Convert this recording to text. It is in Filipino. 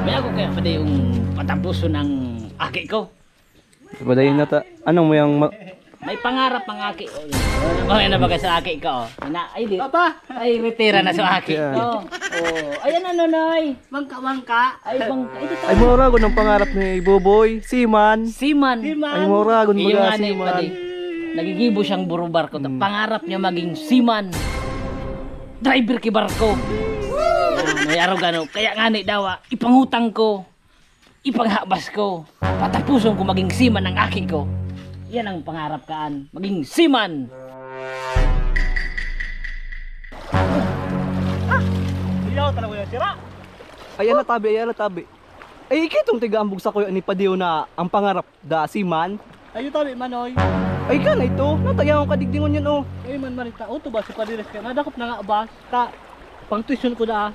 May ako kaya pwede yung patampuso ng aki ko. Padayin na ta. Anong mo yung May pangarap ang aki. Okay na ba ka sa aki ko? Ay, di. Papa! Ay, retira na sa aki ko. Oh, ayan ano, Noy. Mangka. Ay, bangka. Ito ay mura ko ng pangarap ni Boboy, Siman. Siman. Ay mura ko mga Siman. Nagigibo siyang buro barko. Pangarap niya maging seaman. Driver ki barko. May araw gano. Kaya nga ni dawa, ipangutang ko. Ipanghabas ko. Patapuson ko maging seaman ng aki ko. Yan ang pangarap kaan. Maging seaman. Iyaw talaga yung sira. Ayan na tabi. Ay ikitong tigaambog sa kuya ni Padiyo na ang pangarap da Siman. Ayun tabi manoy. Ay ka na ito. Natayang ko kadigdingon yan oh. Ay man manita. O to ba si Padires ka? Nadakop na nga bas. Ka pang tuition ko da.